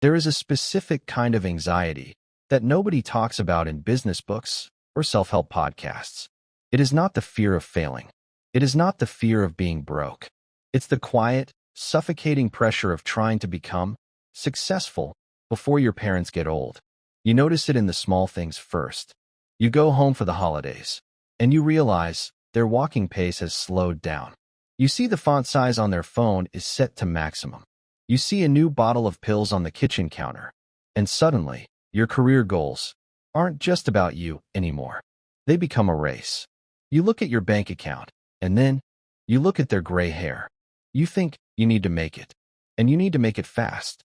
There is a specific kind of anxiety that nobody talks about in business books or self-help podcasts. It is not the fear of failing. It is not the fear of being broke. It's the quiet, suffocating pressure of trying to become successful before your parents get old. You notice it in the small things first. You go home for the holidays, and you realize their walking pace has slowed down. You see the font size on their phone is set to maximum. You see a new bottle of pills on the kitchen counter, and suddenly, your career goals aren't just about you anymore. They become a race. You look at your bank account, and then you look at their gray hair. You think you need to make it, and you need to make it fast,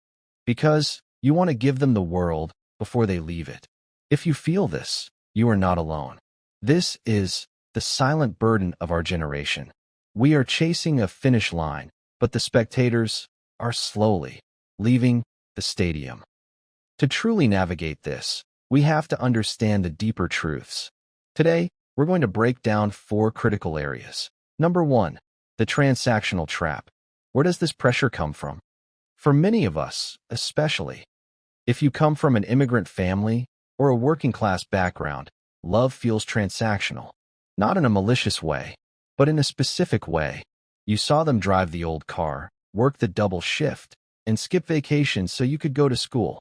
because you want to give them the world before they leave it. If you feel this, you are not alone. This is the silent burden of our generation. We are chasing a finish line, but the spectators are slowly leaving the stadium. To truly navigate this, we have to understand the deeper truths. Today, we're going to break down 4 critical areas. Number 1, the transactional trap. Where does this pressure come from? For many of us, especially, if you come from an immigrant family or a working-class background, love feels transactional. Not in a malicious way, but in a specific way. You saw them drive the old car, work the double shift, and skip vacations so you could go to school.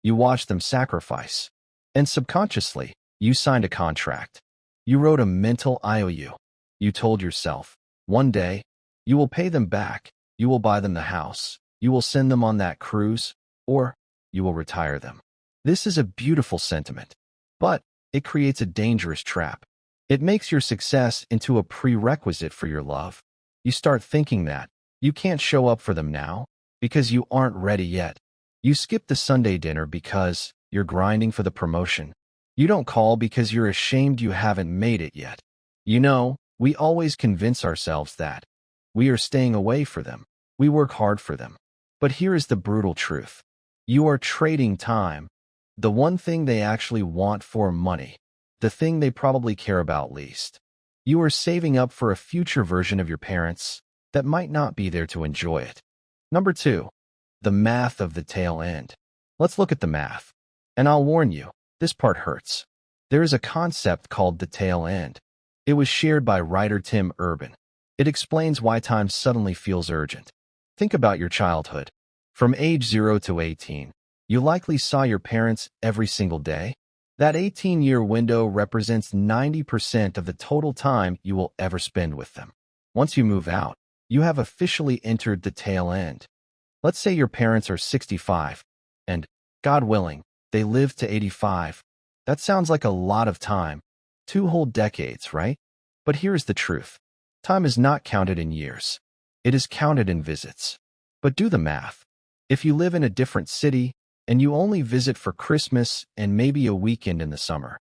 You watched them sacrifice. And subconsciously, you signed a contract. You wrote a mental IOU. You told yourself, one day, you will pay them back, you will buy them the house, you will send them on that cruise, or you will retire them. This is a beautiful sentiment, but it creates a dangerous trap. It makes your success into a prerequisite for your love. You start thinking that you can't show up for them now because you aren't ready yet. You skip the Sunday dinner because you're grinding for the promotion. You don't call because you're ashamed you haven't made it yet. You know, we always convince ourselves that we are staying away for them. We work hard for them. But here is the brutal truth. You are trading time, the one thing they actually want, for money, the thing they probably care about least. You are saving up for a future version of your parents that might not be there to enjoy it. Number 2, the math of the tail end. Let's look at the math. And I'll warn you, this part hurts. There is a concept called the tail end. It was shared by writer Tim Urban. It explains why time suddenly feels urgent. Think about your childhood. From age 0 to 18, you likely saw your parents every single day. That 18-year window represents 90% of the total time you will ever spend with them. Once you move out, you have officially entered the tail end. Let's say your parents are 65, and, God willing, they live to 85. That sounds like a lot of time. 2 whole decades, right? But here's the truth. Time is not counted in years. It is counted in visits. But do the math. If you live in a different city, and you only visit for Christmas and maybe a weekend in the summer,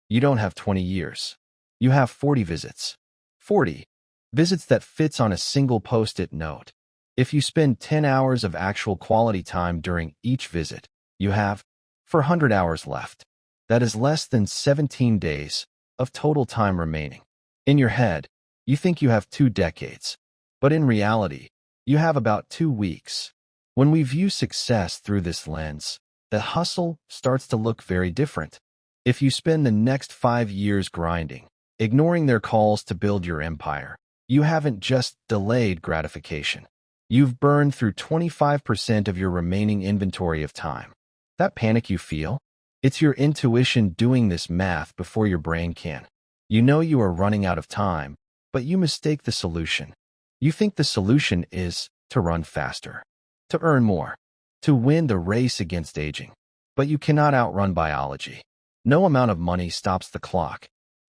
you don't have 20 years. You have 40 visits. 40 visits that fits on a single post-it note. If you spend 10 hours of actual quality time during each visit, you have 400 hours left. That is less than 17 days of total time remaining. In your head, you think you have 2 decades, but in reality, you have about 2 weeks. When we view success through this lens, the hustle starts to look very different. If you spend the next 5 years grinding, ignoring their calls to build your empire, you haven't just delayed gratification. You've burned through 25% of your remaining inventory of time. That panic you feel? It's your intuition doing this math before your brain can. You know you are running out of time, but you mistake the solution. You think the solution is to run faster, to earn more, to win the race against aging. But you cannot outrun biology. No amount of money stops the clock.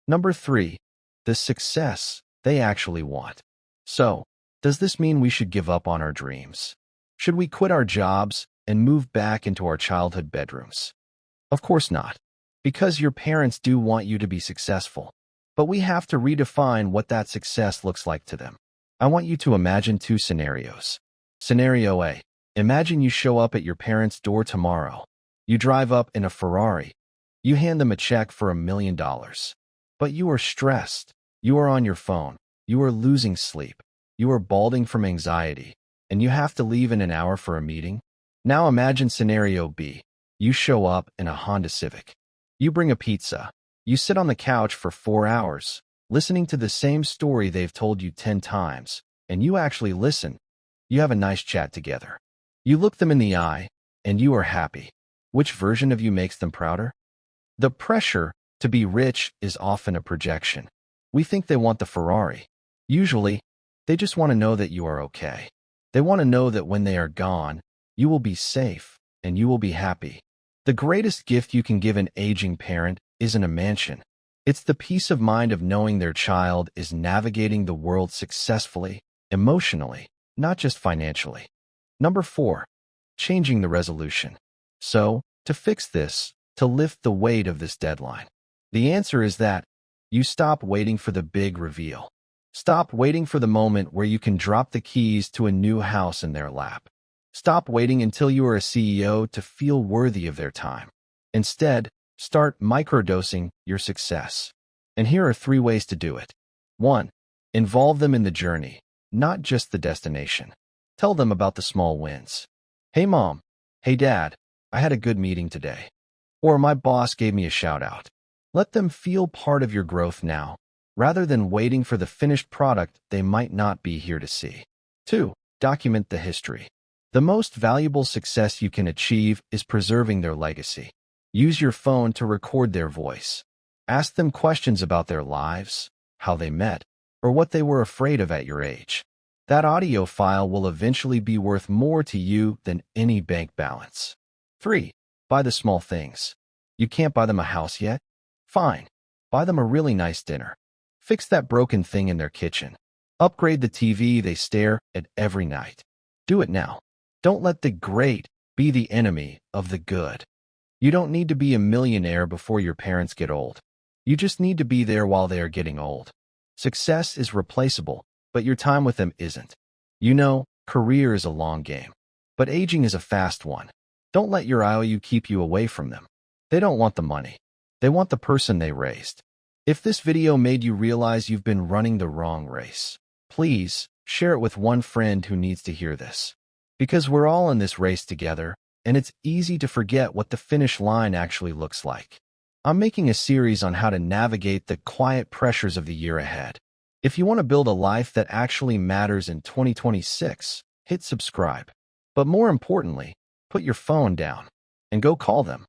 Number 3, the success they actually want. So, does this mean we should give up on our dreams? Should we quit our jobs and move back into our childhood bedrooms? Of course not, because your parents do want you to be successful. But we have to redefine what that success looks like to them. I want you to imagine 2 scenarios. Scenario A. Imagine you show up at your parents' door tomorrow. You drive up in a Ferrari. You hand them a check for $1 million. But you are stressed. You are on your phone. You are losing sleep. You are balding from anxiety. And you have to leave in an hour for a meeting. Now imagine scenario B. You show up in a Honda Civic. You bring a pizza. You sit on the couch for 4 hours, listening to the same story they've told you 10 times, and you actually listen. You have a nice chat together. You look them in the eye, and you are happy. Which version of you makes them prouder? The pressure to be rich is often a projection. We think they want the Ferrari. Usually, they just want to know that you are okay. They want to know that when they are gone, you will be safe and you will be happy. The greatest gift you can give an aging parent isn't a mansion. It's the peace of mind of knowing their child is navigating the world successfully, emotionally, not just financially. Number 4, changing the resolution. So, to fix this, to lift the weight of this deadline, the answer is that you stop waiting for the big reveal. Stop waiting for the moment where you can drop the keys to a new house in their lap. Stop waiting until you are a CEO to feel worthy of their time. Instead, start microdosing your success. And here are 3 ways to do it. 1. Involve them in the journey, not just the destination. Tell them about the small wins. Hey mom, hey dad, I had a good meeting today. Or my boss gave me a shout out. Let them feel part of your growth now, rather than waiting for the finished product they might not be here to see. 2. Document the history. The most valuable success you can achieve is preserving their legacy. Use your phone to record their voice. Ask them questions about their lives, how they met, or what they were afraid of at your age. That audio file will eventually be worth more to you than any bank balance. 3. Buy the small things. You can't buy them a house yet? Fine. Buy them a really nice dinner. Fix that broken thing in their kitchen. Upgrade the TV they stare at every night. Do it now. Don't let the great be the enemy of the good. You don't need to be a millionaire before your parents get old. You just need to be there while they are getting old. Success is replaceable, but your time with them isn't. You know, career is a long game, but aging is a fast one. Don't let your IOU keep you away from them. They don't want the money. They want the person they raised. If this video made you realize you've been running the wrong race, please share it with one friend who needs to hear this. Because we're all in this race together, and it's easy to forget what the finish line actually looks like. I'm making a series on how to navigate the quiet pressures of the year ahead. If you want to build a life that actually matters in 2026, hit subscribe. But more importantly, put your phone down and go call them.